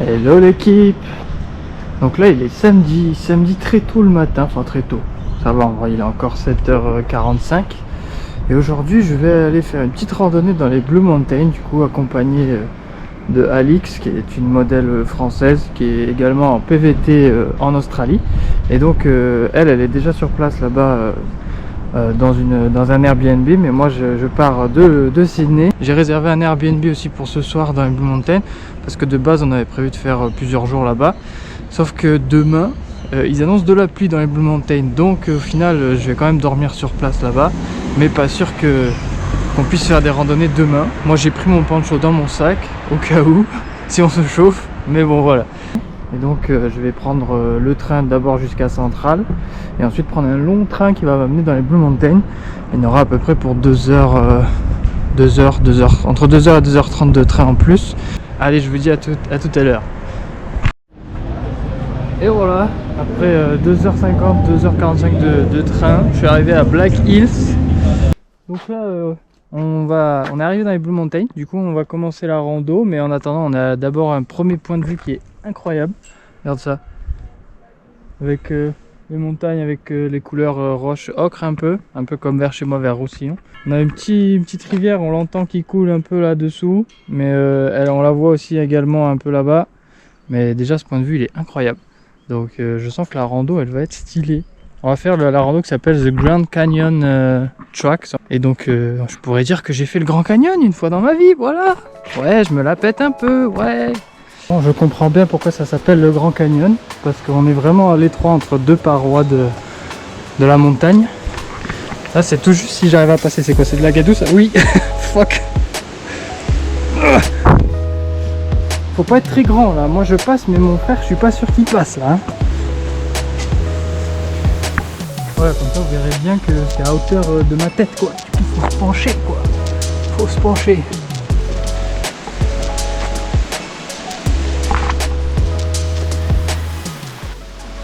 Hello l'équipe. Donc là il est samedi très tôt le matin, enfin très tôt, ça va en vrai, il est encore 7h45. Et aujourd'hui je vais aller faire une petite randonnée dans les Blue Mountains, du coup accompagné de Alix, qui est une modèle française, qui est également en PVT en Australie. Et donc elle est déjà sur place là-bas dans un Airbnb, mais moi je pars de Sydney. J'ai réservé un Airbnb aussi pour ce soir dans les Blue Mountains, parce que de base on avait prévu de faire plusieurs jours là-bas, sauf que demain ils annoncent de la pluie dans les Blue Mountains, donc au final je vais quand même dormir sur place là-bas, mais pas sûr qu'on puisse faire des randonnées demain. Moi j'ai pris mon poncho dans mon sac au cas où si on se chauffe, mais bon voilà. Et donc je vais prendre le train d'abord jusqu'à Central et ensuite prendre un long train qui va m'amener dans les Blue Mountains. Il y en aura à peu près pour 2 heures, entre 2 heures et 2h30 de train en plus. Allez, je vous dis à tout à l'heure. Et voilà, après 2h50, 2h45 de train, je suis arrivé à Black Hills. Donc là on est arrivé dans les Blue Mountains, du coup on va commencer la rando, mais en attendant on a d'abord un premier point de vue qui est incroyable. Regarde ça, avec les montagnes, avec les couleurs roche ocre, un peu comme vers chez moi, vers Roussillon. On a une petite rivière, on l'entend qui coule un peu là dessous, mais on la voit aussi également un peu là-bas. Mais déjà ce point de vue il est incroyable, donc je sens que la rando elle va être stylée. On va faire la rando qui s'appelle The Grand Canyon Track. Et donc je pourrais dire que j'ai fait le Grand Canyon une fois dans ma vie, voilà. Ouais, je me la pète un peu, ouais. Bon, je comprends bien pourquoi ça s'appelle le Grand Canyon, parce qu'on est vraiment à l'étroit entre deux parois de la montagne. Là c'est tout juste si j'arrive à passer. C'est quoi, c'est de la gadoue ça? Oui. Fuck. Faut pas être très grand là, moi je passe mais mon frère je suis pas sûr qu'il passe là hein. Ouais, comme ça vous verrez bien que c'est à hauteur de ma tête quoi. Du coup faut se pencher quoi. Faut se pencher.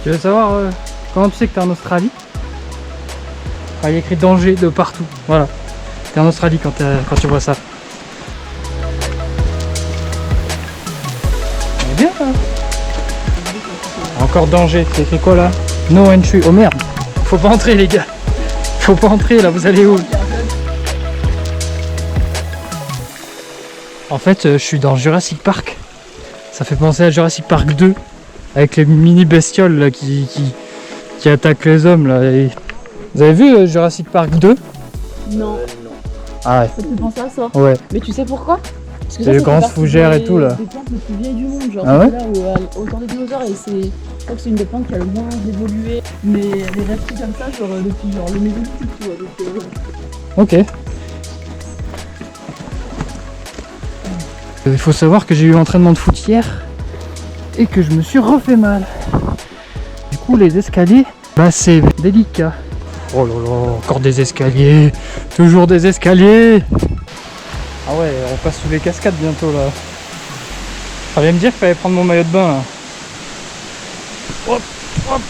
Tu veux savoir comment tu sais que t'es en Australie? Il y a écrit danger de partout. Voilà. T'es en Australie quand tu vois ça. C'est bien ça. Encore danger. C'est écrit quoi là? No entry. Oh merde. Faut pas entrer les gars. Faut pas entrer là, vous allez où? En fait je suis dans Jurassic Park. Ça fait penser à Jurassic Park 2. Avec les mini bestioles là, qui attaquent les hommes là. Et... Vous avez vu Jurassic Park 2? Non. Ah ouais. Ça te fait penser à ça? Ouais. Mais tu sais pourquoi? Parce que c'est les grosses fougères et tout là. C'est des plantes les plus vieilles du monde, genre ah ouais, là où autant des dinosaures, et je crois que c'est une des plantes qui a le moins évolué. Mais les reptiles comme ça, genre depuis genre le Mésolithique, tu vois. Donc, ok. Il faut savoir que j'ai eu entraînement de foot hier et que je me suis refait mal. Du coup les escaliers, bah c'est délicat. Oh là là, encore des escaliers, toujours des escaliers. Ah ouais, on passe sous les cascades bientôt là. Ça vient me dire qu'il fallait prendre mon maillot de bain là. Hop, hop.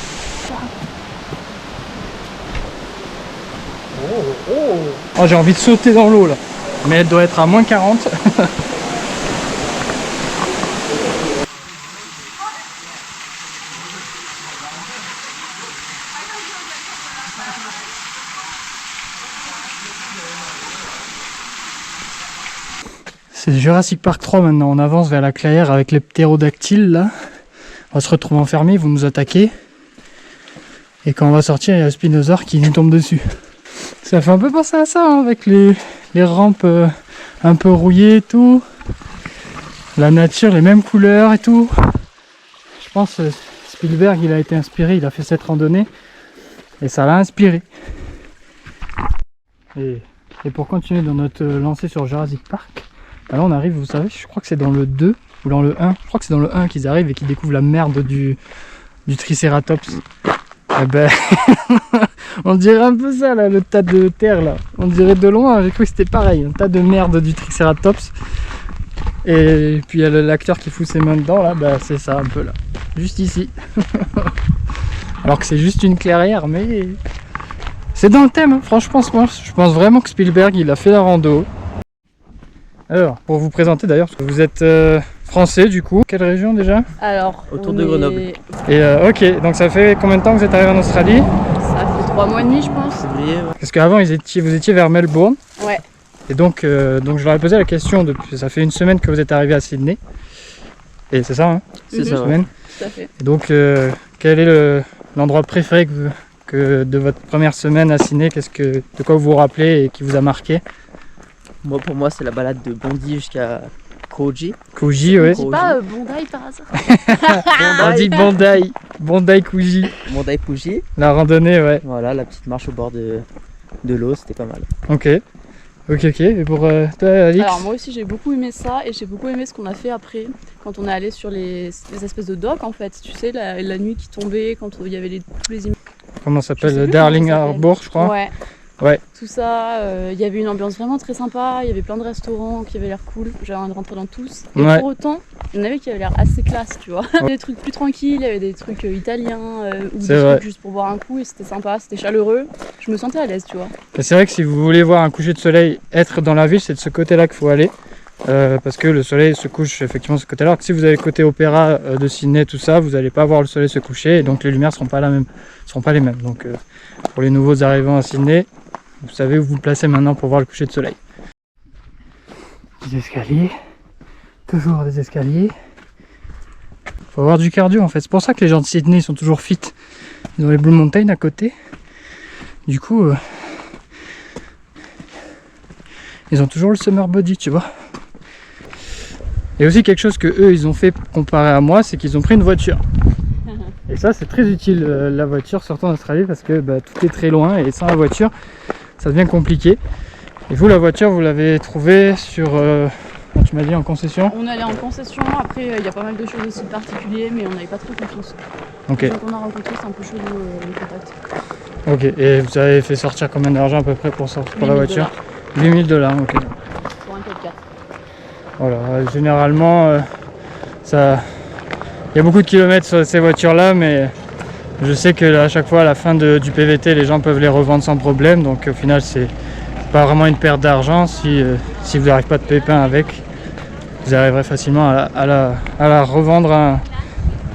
Oh, j'ai envie de sauter dans l'eau là. Mais elle doit être à moins 40. C'est Jurassic Park 3 maintenant, on avance vers la clairière avec les ptérodactyles là. On va se retrouver enfermés, ils vont nous attaquer. Et quand on va sortir, il y a le spinosaure qui nous tombe dessus. Ça fait un peu penser à ça hein, avec les rampes un peu rouillées et tout. La nature, les mêmes couleurs et tout. Je pense Spielberg il a été inspiré, il a fait cette randonnée. Et ça l'a inspiré. Et pour continuer dans notre lancée sur Jurassic Park, là on arrive, vous savez, je crois que c'est dans le 2 ou dans le 1. Je crois que c'est dans le 1 qu'ils arrivent et qu'ils découvrent la merde du Triceratops. Eh ben, on dirait un peu ça là, le tas de terre là. On dirait de loin, j'ai cru que c'était pareil, un tas de merde du Triceratops. Et puis il y a l'acteur qui fout ses mains dedans là, bah c'est ça un peu là. Juste ici. Alors que c'est juste une clairière, mais c'est dans le thème, hein. Franchement, je pense vraiment que Spielberg il a fait la rando. Alors, pour vous présenter d'ailleurs, vous êtes français du coup. Quelle région déjà? Alors, Autour de Grenoble. Et ok, donc ça fait combien de temps que vous êtes arrivé en Australie? Ça fait 3 mois et demi, je pense. Février, ouais. Parce qu'avant vous étiez vers Melbourne. Ouais. Et donc je leur ai posé la question, depuis, ça fait une semaine que vous êtes arrivé à Sydney. Et c'est ça, hein? C'est ça, Une ouais. semaine. Tout à fait. Et donc quel est l'endroit préféré que de votre première semaine à Sydney? De quoi vous vous rappelez et qui vous a marqué? Pour moi, c'est la balade de Bondi jusqu'à Coogee. Coogee, ouais. Je dis pas Bondi par hasard. On dit Bondi Coogee. Bondi Coogee. La randonnée, ouais. Voilà, la petite marche au bord de l'eau, c'était pas mal. Ok. Et pour toi, Alix? Alors moi aussi j'ai beaucoup aimé ça et j'ai beaucoup aimé ce qu'on a fait après quand on est allé sur les espèces de docks en fait, tu sais la nuit qui tombait quand il y avait tous les immeubles. Comment ça Je sais s'appelle? plus Darling comment ça s'appelle. Harbour, je crois. Ouais. Ouais. Tout ça, il y avait une ambiance vraiment très sympa, il y avait plein de restaurants qui avaient l'air cool, j'avais envie de rentrer dans tous. Et Ouais. pour autant, il y en avait qui avaient l'air assez classe, tu vois. Il y avait des trucs plus tranquilles, il y avait des trucs italiens ou C'est des vrai. trucs juste pour boire un coup et c'était sympa, c'était chaleureux. Je me sentais à l'aise, tu vois. Et c'est vrai que si vous voulez voir un coucher de soleil être dans la ville, c'est de ce côté-là qu'il faut aller. Parce que le soleil se couche effectivement de ce côté-là. Alors que si vous avez le côté opéra de Sydney, tout ça, vous n'allez pas voir le soleil se coucher et donc les lumières seront pas les mêmes. Donc pour les nouveaux arrivants à Sydney, vous savez où vous vous placez maintenant pour voir le coucher de soleil. Des escaliers, toujours des escaliers. Faut avoir du cardio en fait. C'est pour ça que les gens de Sydney sont toujours fit. Ils ont les Blue Mountains à côté. Du coup, ils ont toujours le summer body, tu vois. Et aussi quelque chose que eux ils ont fait comparé à moi, c'est qu'ils ont pris une voiture. Et ça c'est très utile la voiture, surtout en Australie, parce que tout est très loin et sans la voiture ça devient compliqué. Et vous, la voiture, vous l'avez trouvée sur, tu m'as dit, en concession? On allait en concession, après il y a pas mal de choses aussi particulières, mais on n'avait pas trop confiance. Ok. Les gens qu'on a rencontrés, c'est un peu chelou le contact. Ok, et vous avez fait sortir combien d'argent à peu près pour la voiture? 8 000 $, ok. Pour un 4x4. Voilà, généralement, il y a beaucoup de kilomètres sur ces voitures-là, mais je sais que à chaque fois, à la fin du PVT, les gens peuvent les revendre sans problème, donc au final, c'est pas vraiment une perte d'argent. Si vous n'arrivez pas de pépin avec, vous arriverez facilement à la revendre à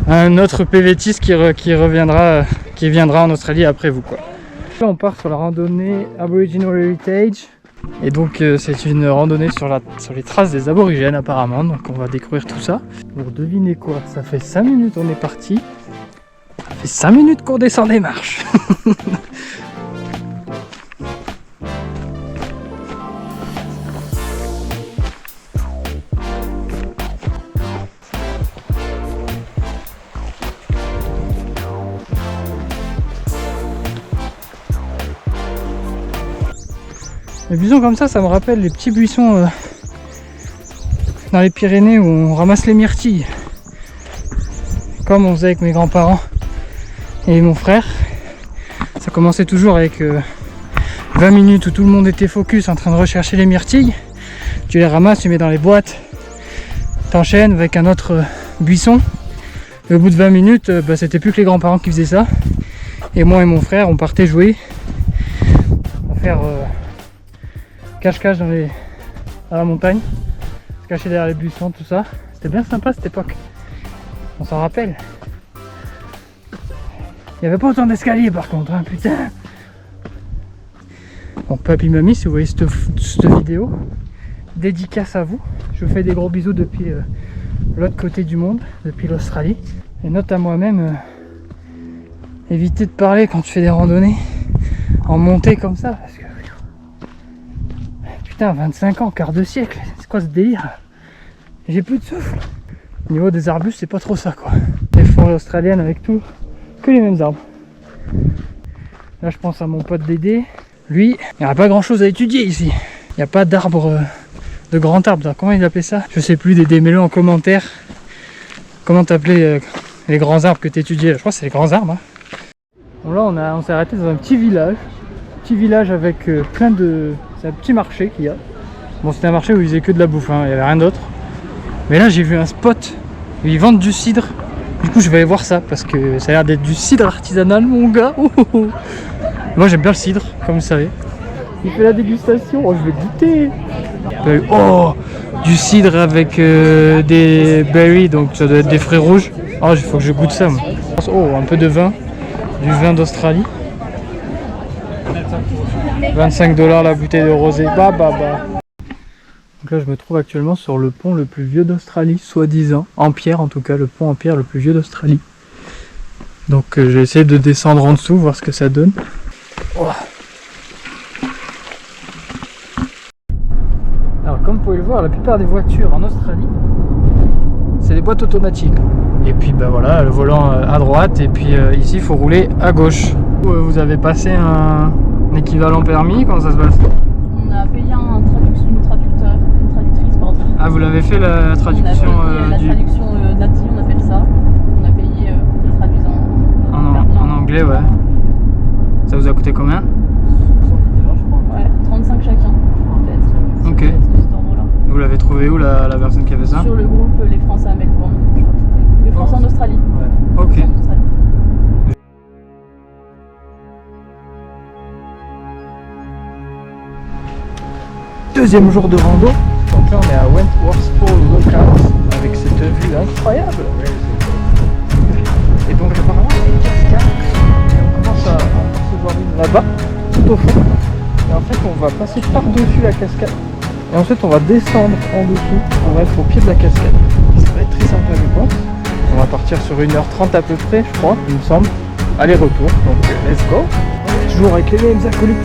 un autre PVTiste qui viendra en Australie après vous, quoi. Là, on part sur la randonnée Aboriginal Heritage. Et donc c'est une randonnée sur les traces des aborigènes apparemment, donc on va découvrir tout ça. Pour deviner quoi, ça fait 5 minutes on est parti, ça fait 5 minutes qu'on descend des marches. Les buissons comme ça me rappelle les petits buissons dans les Pyrénées où on ramasse les myrtilles. Comme on faisait avec mes grands-parents et mon frère. Ça commençait toujours avec 20 minutes où tout le monde était focus en train de rechercher les myrtilles. Tu les ramasses, tu mets dans les boîtes, t'enchaînes avec un autre buisson. Et au bout de 20 minutes, c'était plus que les grands-parents qui faisaient ça. Et moi et mon frère, on partait jouer à faire cache-cache dans la montagne, se cacher derrière les buissons, tout ça. C'était bien sympa cette époque. On s'en rappelle. Il n'y avait pas autant d'escaliers par contre, hein, putain. Bon, papy, mamie, si vous voyez cette vidéo, dédicace à vous. Je vous fais des gros bisous depuis l'autre côté du monde, depuis l'Australie. Et note à moi-même, évitez de parler quand tu fais des randonnées en montée comme ça, parce que putain, 25 ans, quart de siècle, c'est quoi ce délire? J'ai plus de souffle. Au niveau des arbustes, c'est pas trop ça, quoi. Les forêts australiennes avec tout, que les mêmes arbres. Là, je pense à mon pote Dédé. Lui, il n'y a pas grand chose à étudier ici. Il n'y a pas d'arbre, de grand arbre. Comment il appelait ça? Je sais plus, Dédé, mets-le en commentaire. Comment t'appelais les grands arbres que tu étudiais? Je crois que c'est les grands arbres. Hein. Bon, là, on s'est arrêté dans un petit village. Petit village avec plein de... C'est un petit marché qu'il y a. Bon, c'était un marché où ils faisaient que de la bouffe, hein. Il n'y avait rien d'autre. Mais là, j'ai vu un spot où ils vendent du cidre. Du coup, je vais aller voir ça parce que ça a l'air d'être du cidre artisanal, mon gars. Oh, oh, oh. Moi, j'aime bien le cidre, comme vous savez. Il fait la dégustation. Oh, je vais goûter. Oh, du cidre avec des berries, donc ça doit être des fruits rouges. Oh, il faut que je goûte ça. Moi. Oh, un peu de vin, du vin d'Australie. 25 $ la bouteille de rosé. Bah. Donc là, je me trouve actuellement sur le pont le plus vieux d'Australie, soi-disant. En pierre, en tout cas, le pont en pierre le plus vieux d'Australie. Donc, je vais essayer de descendre en dessous, voir ce que ça donne. Oh. Alors, comme vous pouvez le voir, la plupart des voitures en Australie, c'est des boîtes automatiques. Et puis, ben voilà, le volant à droite, et puis ici, il faut rouler à gauche. Vous avez passé un équivalent permis, comment ça se passe? On a payé une traductrice, pardon. Ah, vous l'avez fait la traduction la traduction native, on appelle ça. On a payé pour qu'ils traduisent en anglais, ouais. Ça vous a coûté combien? 70 €, je crois. Ouais, 35 chacun, peut-être. Ok. Cet ordre-là. Vous l'avez trouvé où la personne qui a fait ça? Sur le groupe Les Français à Melbourne, je crois que c'était. Les Français en Australie. Ouais. Ok. En Australie. Deuxième jour de rando. Donc là on est à Wentworth Falls Lookout avec cette vue incroyable. Et donc apparemment il y a une cascade. Et on commence à se voir une là-bas, tout au fond. Et en fait on va passer par-dessus la cascade. Et ensuite on va descendre en dessous. On va être au pied de la cascade. Ça va être très sympa je pense. On va partir sur 1h30 à peu près je crois, il me semble. Aller-retour. Donc let's go. Toujours avec les mêmes acolytes.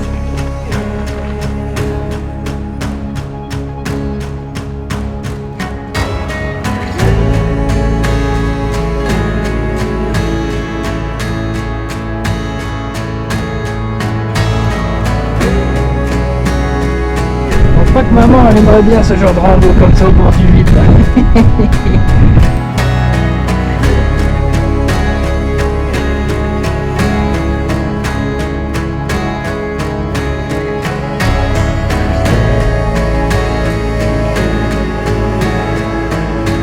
Je crois que maman elle aimerait bien ce genre de rando comme ça au bord du vide là.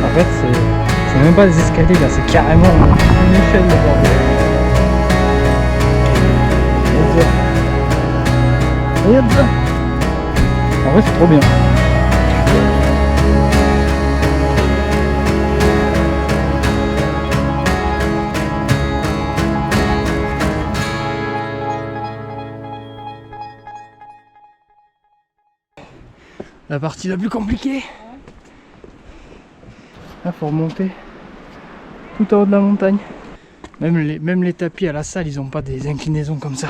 En fait c'est même pas des escaliers là, c'est carrément une échelle de bordel. Regarde ça. En vrai c'est trop bien. La partie la plus compliquée. Là faut remonter tout en haut de la montagne. Même les tapis à la salle ils ont pas des inclinaisons comme ça.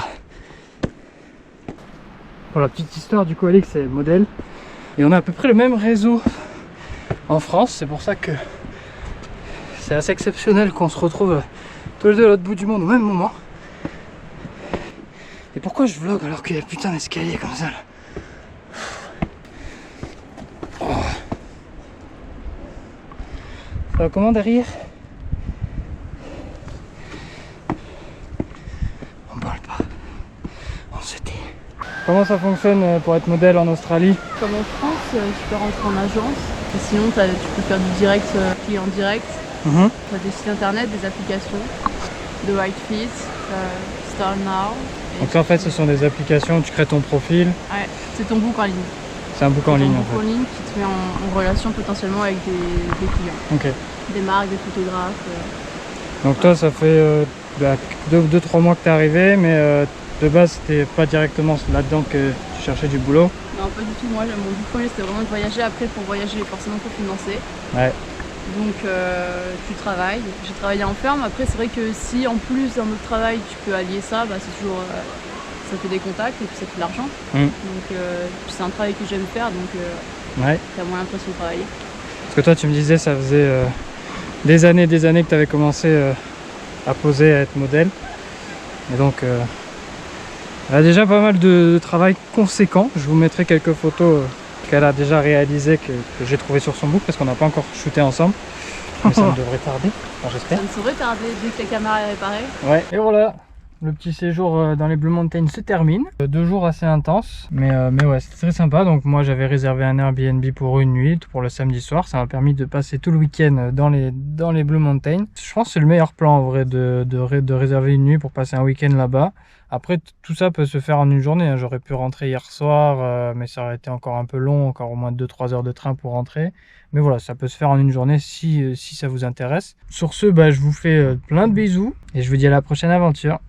Pour la petite histoire, du coup Alix c'est modèle et on a à peu près le même réseau en France, c'est pour ça que c'est assez exceptionnel qu'on se retrouve tous les deux à l'autre bout du monde au même moment. Et pourquoi je vlog alors qu'il y a putain d'escalier comme ça là? Oh. Ça va comment derrière? On parle pas, on se tait. Comment ça fonctionne pour être modèle en Australie? Comme en France, tu peux rentrer en agence. Et sinon, tu peux faire du direct, client direct. Tu as des sites internet, des applications. The Right Fit, Start Now. Donc ça, en fait, ce sont des applications où tu crées ton profil. Ouais, c'est ton book en ligne. C'est un book en ligne en fait. En ligne qui te met en relation potentiellement avec des clients. Ok. Des marques, des photographes. Donc toi, ça fait 2-3 mois que tu es arrivé, mais de base, c'était pas directement là-dedans que tu cherchais du boulot. Non, pas du tout. Moi, mon but premier, c'était vraiment de voyager. Après, pour voyager, forcément, faut financer. Ouais. Donc, tu travailles. J'ai travaillé en ferme. Après, c'est vrai que si, en plus d'un autre travail, tu peux allier ça, bah, c'est toujours... ça fait des contacts et puis ça fait de l'argent. Donc, c'est un travail que j'aime faire. Donc, ouais. t'as moins l'impression de travailler. Parce que toi, tu me disais, ça faisait des années que tu avais commencé à poser, à être modèle. Et donc... elle a déjà pas mal de travail conséquent. Je vous mettrai quelques photos qu'elle a déjà réalisées que j'ai trouvées sur son book parce qu'on n'a pas encore shooté ensemble. Mais ça ne devrait tarder, enfin, j'espère. Ça ne saurait tarder dès que la caméra est réparée. Ouais, et voilà, Le petit séjour dans les Blue Mountains se termine. 2 jours assez intenses, mais ouais, c'était très sympa. Donc moi j'avais réservé un Airbnb pour une nuit, pour le samedi soir. Ça m'a permis de passer tout le week-end dans les Blue Mountains. Je pense que c'est le meilleur plan en vrai de réserver une nuit pour passer un week-end là-bas. Après, tout ça peut se faire en une journée. Hein. J'aurais pu rentrer hier soir, mais ça aurait été encore un peu long, encore au moins 2-3 heures de train pour rentrer. Mais voilà, ça peut se faire en une journée si ça vous intéresse. Sur ce, je vous fais plein de bisous et je vous dis à la prochaine aventure.